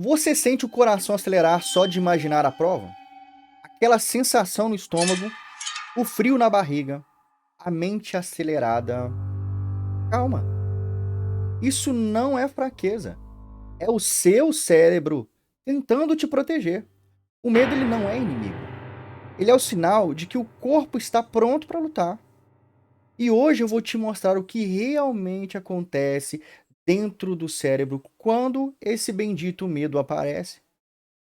Você sente o coração acelerar só de imaginar a prova? Aquela sensação no estômago, o frio na barriga, a mente acelerada. Calma, isso não é fraqueza. É o seu cérebro tentando te proteger. O medo ele não é inimigo. Ele é o sinal de que o corpo está pronto para lutar. E hoje eu vou te mostrar o que realmente acontece dentro do cérebro quando esse bendito medo aparece.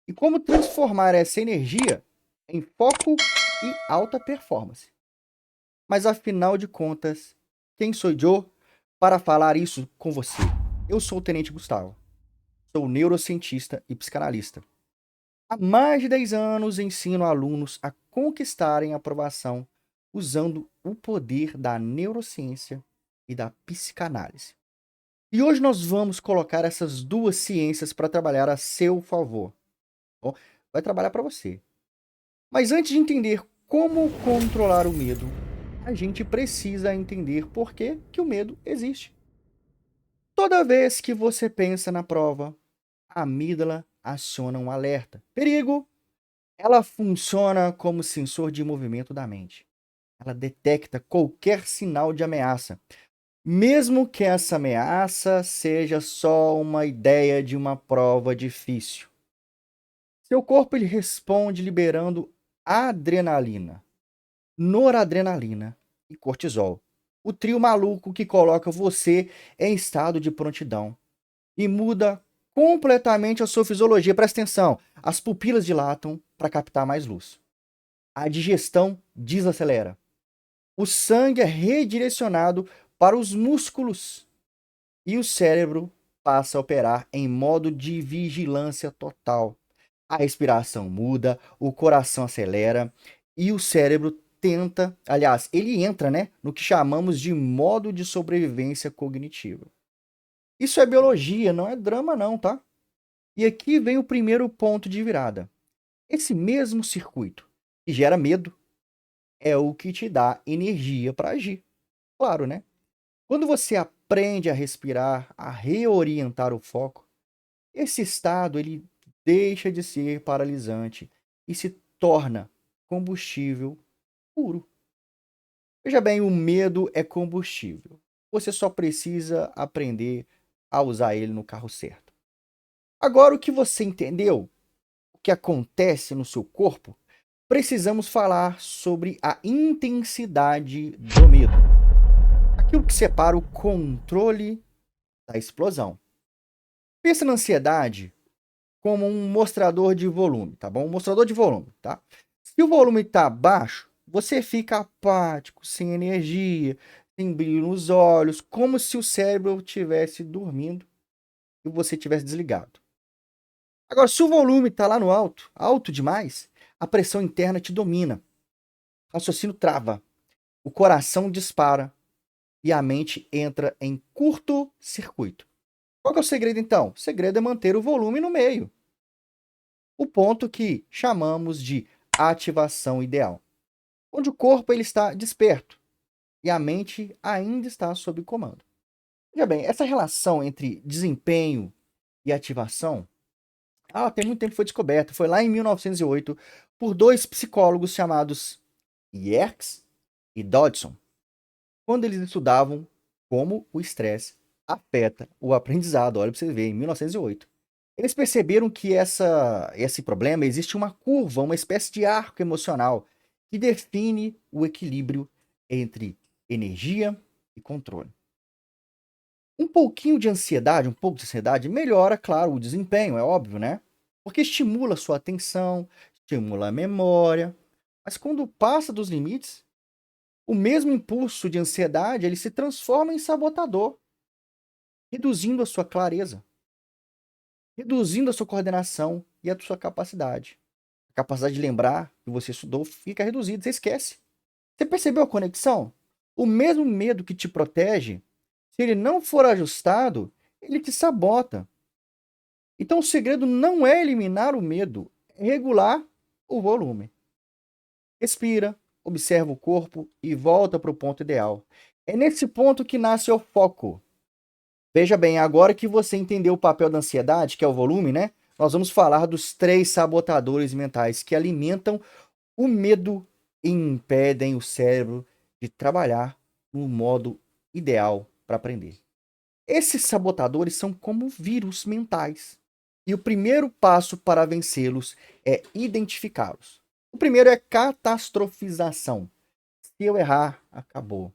E como transformar essa energia em foco e alta performance. Mas afinal de contas, quem sou eu para falar isso com você? Eu sou o Tenente Gustavo, sou neurocientista e psicanalista. Há mais de 10 anos ensino alunos a conquistarem a aprovação usando o poder da neurociência e da psicanálise. E hoje nós vamos colocar essas duas ciências para trabalhar a seu favor. Bom, vai trabalhar para você. Mas antes de entender como controlar o medo, a gente precisa entender por que o medo existe. Toda vez que você pensa na prova, a amígdala aciona um alerta. Perigo! Ela funciona como sensor de movimento da mente. Ela detecta qualquer sinal de ameaça, mesmo que essa ameaça seja só uma ideia de uma prova difícil. Seu corpo ele responde liberando adrenalina, noradrenalina e cortisol. O trio maluco que coloca você em estado de prontidão e muda completamente a sua fisiologia. Presta atenção, as pupilas dilatam para captar mais luz. A digestão desacelera. O sangue é redirecionado para os músculos e o cérebro passa a operar em modo de vigilância total. A respiração muda, o coração acelera e o cérebro tenta, aliás, ele entra, né, no que chamamos de modo de sobrevivência cognitiva. Isso é biologia, não é drama não, tá? E aqui vem o primeiro ponto de virada. Esse mesmo circuito que gera medo é o que te dá energia para agir. Claro, né? Quando você aprende a respirar, a reorientar o foco, esse estado ele deixa de ser paralisante e se torna combustível puro. Veja bem, o medo é combustível. Você só precisa aprender a usar ele no carro certo. Agora, o que você entendeu, o que acontece no seu corpo, precisamos falar sobre a intensidade do medo. Aquilo que separa o controle da explosão. Pensa na ansiedade como um mostrador de volume, tá bom? Um mostrador de volume, tá? Se o volume está baixo, você fica apático, sem energia, sem brilho nos olhos, como se o cérebro estivesse dormindo e você tivesse desligado. Agora, se o volume está lá no alto, alto demais, a pressão interna te domina, o raciocínio trava, o coração dispara e a mente entra em curto-circuito. Qual que é o segredo então? O segredo é manter o volume no meio. O ponto que chamamos de ativação ideal, onde o corpo ele está desperto e a mente ainda está sob comando. Veja bem, essa relação entre desempenho e ativação, tem muito tempo que foi descoberta. Foi lá em 1908 por dois psicólogos chamados Yerkes e Dodson, quando eles estudavam como o estresse afeta o aprendizado. Olha para você ver, em 1908. Eles perceberam que esse problema existe uma curva, uma espécie de arco emocional que define o equilíbrio entre energia e controle. Um pouquinho de ansiedade, um pouco de ansiedade melhora, claro, o desempenho, é óbvio, né? Porque estimula a sua atenção, estimula a memória. Mas quando passa dos limites, o mesmo impulso de ansiedade ele se transforma em sabotador, reduzindo a sua clareza, reduzindo a sua coordenação e a sua capacidade. A capacidade de lembrar que você estudou fica reduzida, você esquece. Você percebeu a conexão? O mesmo medo que te protege, se ele não for ajustado, ele te sabota. Então o segredo não é eliminar o medo, é regular o volume. Respira, observa o corpo e volta para o ponto ideal. É nesse ponto que nasce o foco. Veja bem, agora que você entendeu o papel da ansiedade, que é o volume, né? nós vamos falar dos 3 sabotadores mentais que alimentam o medo e impedem o cérebro de trabalhar no modo ideal para aprender. Esses sabotadores são como vírus mentais. E o primeiro passo para vencê-los é identificá-los. O primeiro é catastrofização. Se eu errar, acabou.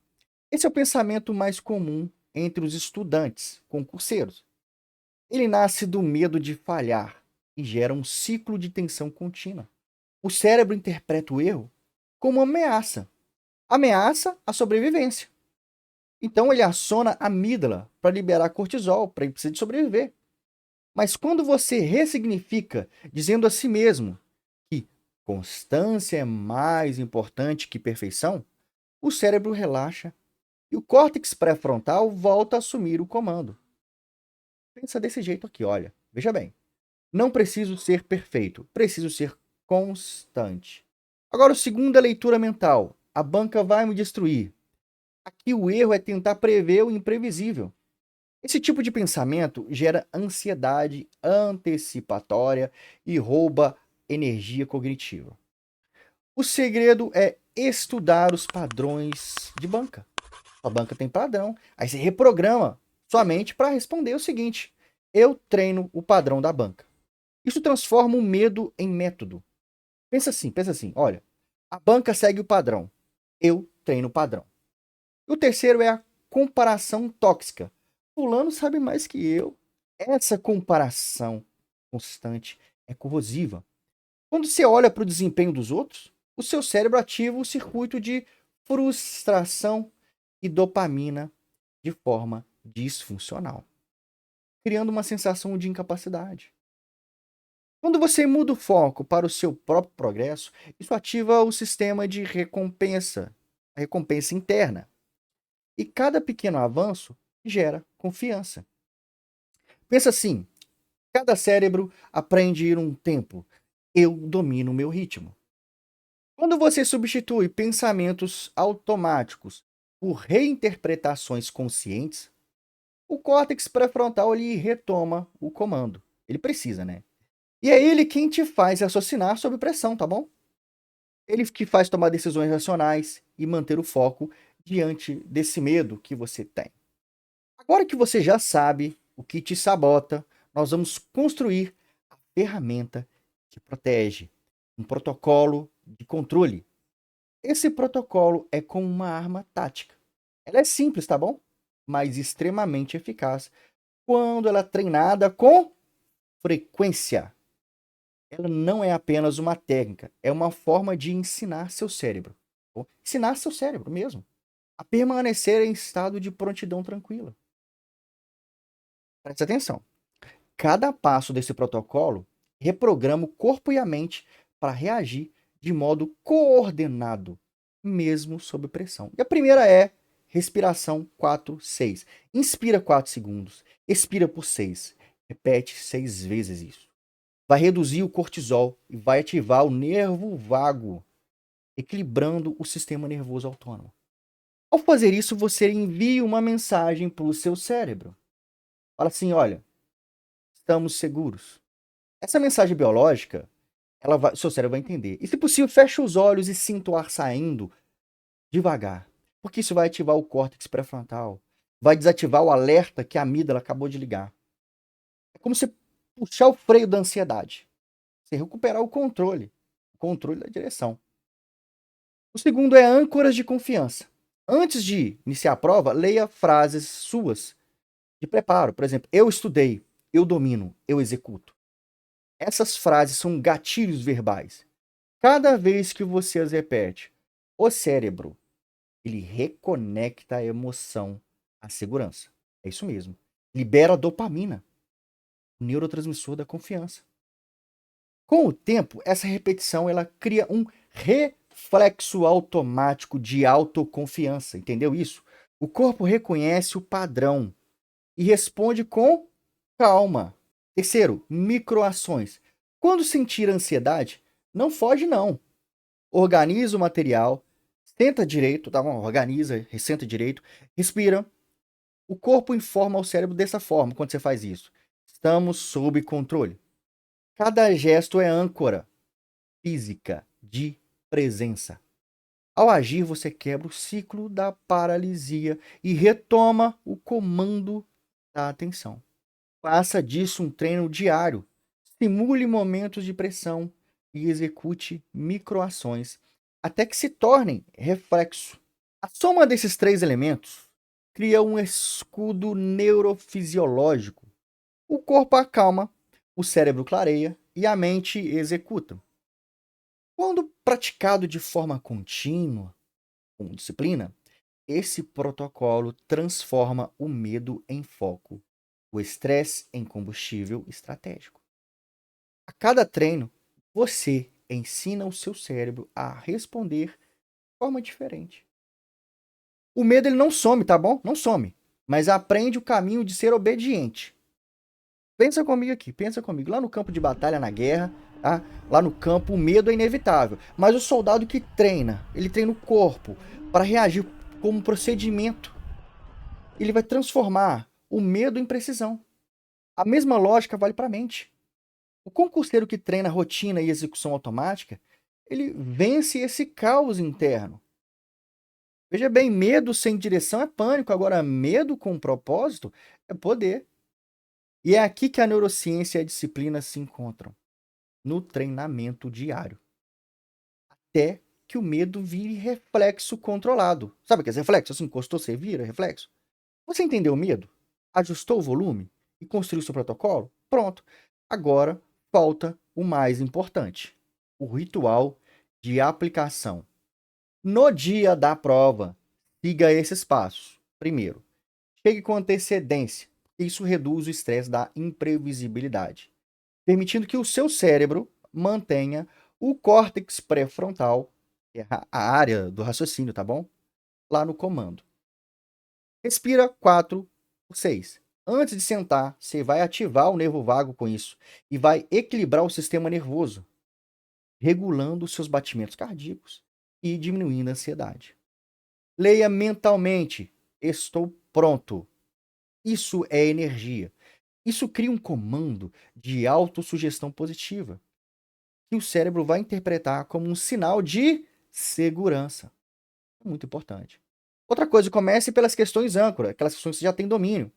Esse é o pensamento mais comum entre os estudantes concurseiros. Ele nasce do medo de falhar e gera um ciclo de tensão contínua. O cérebro interpreta o erro como uma ameaça. Ameaça à sobrevivência. Então ele aciona a amígdala para liberar cortisol, para ele precisar de sobreviver. Mas quando você ressignifica, dizendo a si mesmo que constância é mais importante que perfeição, o cérebro relaxa e o córtex pré-frontal volta a assumir o comando. Pensa desse jeito aqui, olha. Veja bem. Não preciso ser perfeito, preciso ser constante. Agora, o segundo é leitura mental. A banca vai me destruir. Aqui o erro é tentar prever o imprevisível. Esse tipo de pensamento gera ansiedade antecipatória e rouba energia cognitiva. O segredo é estudar os padrões de banca. A banca tem padrão. Aí você reprograma sua mente para responder o seguinte: eu treino o padrão da banca. Isso transforma o medo em método. Pensa assim, olha, a banca segue o padrão. Eu treino o padrão. O terceiro é a comparação tóxica. Fulano sabe mais que eu. Essa comparação constante é corrosiva. Quando você olha para o desempenho dos outros, o seu cérebro ativa o circuito de frustração e dopamina de forma disfuncional, criando uma sensação de incapacidade. Quando você muda o foco para o seu próprio progresso, isso ativa o sistema de recompensa, a recompensa interna. E cada pequeno avanço gera confiança. Pensa assim: cada cérebro aprende ir um tempo. Eu domino o meu ritmo. Quando você substitui pensamentos automáticos por reinterpretações conscientes, o córtex pré-frontal ele retoma o comando. Ele precisa, né? E é ele quem te faz raciocinar sob pressão, tá bom? Ele que faz tomar decisões racionais e manter o foco diante desse medo que você tem. Agora que você já sabe o que te sabota, nós vamos construir a ferramenta que protege, um protocolo de controle. Esse protocolo é como uma arma tática. Ela é simples, tá bom? Mas extremamente eficaz quando ela é treinada com frequência. Ela não é apenas uma técnica, é uma forma de ensinar seu cérebro. Ensinar seu cérebro mesmo a permanecer em estado de prontidão tranquila. Preste atenção. Cada passo desse protocolo reprograma o corpo e a mente para reagir de modo coordenado, mesmo sob pressão. E a primeira é respiração 4-6. Inspira 4 segundos, expira por 6. Repete 6 vezes isso. Vai reduzir o cortisol e vai ativar o nervo vago, equilibrando o sistema nervoso autônomo. Ao fazer isso, você envia uma mensagem para o seu cérebro. Fala assim, olha, estamos seguros. Essa mensagem biológica, seu cérebro vai entender. E se possível, feche os olhos e sinta o ar saindo devagar. Porque isso vai ativar o córtex pré-frontal. Vai desativar o alerta que a amígdala acabou de ligar. É como se puxar o freio da ansiedade. Você recuperar o controle da direção. O segundo é âncoras de confiança. Antes de iniciar a prova, leia frases suas de preparo. Por exemplo, eu estudei, eu domino, eu executo. Essas frases são gatilhos verbais. Cada vez que você as repete, o cérebro, ele reconecta a emoção à segurança. É isso mesmo. Libera dopamina, o neurotransmissor da confiança. Com o tempo, essa repetição ela cria um reflexo automático de autoconfiança. Entendeu isso? O corpo reconhece o padrão e responde com calma. Terceiro, microações. Quando sentir ansiedade, não foge não. Organiza o material, senta direito, tá bom? Organiza, senta direito, respira. O corpo informa ao cérebro dessa forma quando você faz isso. Estamos sob controle. Cada gesto é âncora física de presença. Ao agir, você quebra o ciclo da paralisia e retoma o comando da atenção. Faça disso um treino diário. Simule momentos de pressão e execute microações até que se tornem reflexo. A soma desses três elementos cria um escudo neurofisiológico. O corpo acalma, o cérebro clareia e a mente executa. Quando praticado de forma contínua, com disciplina, esse protocolo transforma o medo em foco, o estresse em combustível estratégico. A cada treino, você ensina o seu cérebro a responder de forma diferente. O medo ele não some, tá bom? Não some, mas aprende o caminho de ser obediente. Pensa comigo aqui, pensa comigo. Lá no campo de batalha, na guerra, tá? Lá no campo, o medo é inevitável. Mas o soldado que treina, ele treina o corpo para reagir como procedimento. Ele vai transformar o medo em precisão. A mesma lógica vale para a mente. O concurseiro que treina rotina e execução automática, ele vence esse caos interno. Veja bem, medo sem direção é pânico, agora medo com propósito é poder. E é aqui que a neurociência e a disciplina se encontram, no treinamento diário. Até que o medo vire reflexo controlado. Sabe o que é reflexo? Assim, encostou, você vira reflexo. Você entendeu o medo? Ajustou o volume? E construiu seu protocolo? Pronto. Agora falta o mais importante: o ritual de aplicação. No dia da prova, siga esses passos. Primeiro, chegue com antecedência. Isso reduz o estresse da imprevisibilidade, permitindo que o seu cérebro mantenha o córtex pré-frontal, que é a área do raciocínio, tá bom? Lá no comando. Respira 4 por 6. Antes de sentar, você vai ativar o nervo vago com isso e vai equilibrar o sistema nervoso, regulando os seus batimentos cardíacos e diminuindo a ansiedade. Leia mentalmente: estou pronto. Isso é energia. Isso cria um comando de autossugestão positiva, que o cérebro vai interpretar como um sinal de segurança. Muito importante. Outra coisa, comece pelas questões âncora, aquelas questões que você já tem domínio.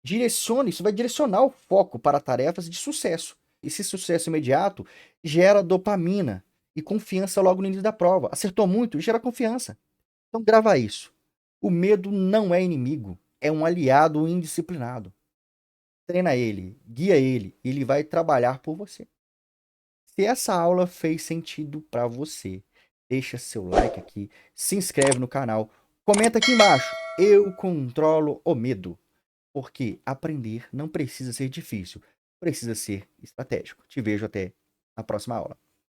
Direcione, isso vai direcionar o foco para tarefas de sucesso. Esse sucesso imediato gera dopamina e confiança logo no início da prova. Acertou muito, gera confiança. Então grava isso. O medo não é inimigo, é um aliado indisciplinado. Treina ele, guia ele, e ele vai trabalhar por você. Se essa aula fez sentido para você, deixa seu like aqui, se inscreve no canal, comenta aqui embaixo. Eu controlo o medo. Porque aprender não precisa ser difícil, precisa ser estratégico. Te vejo até a próxima aula.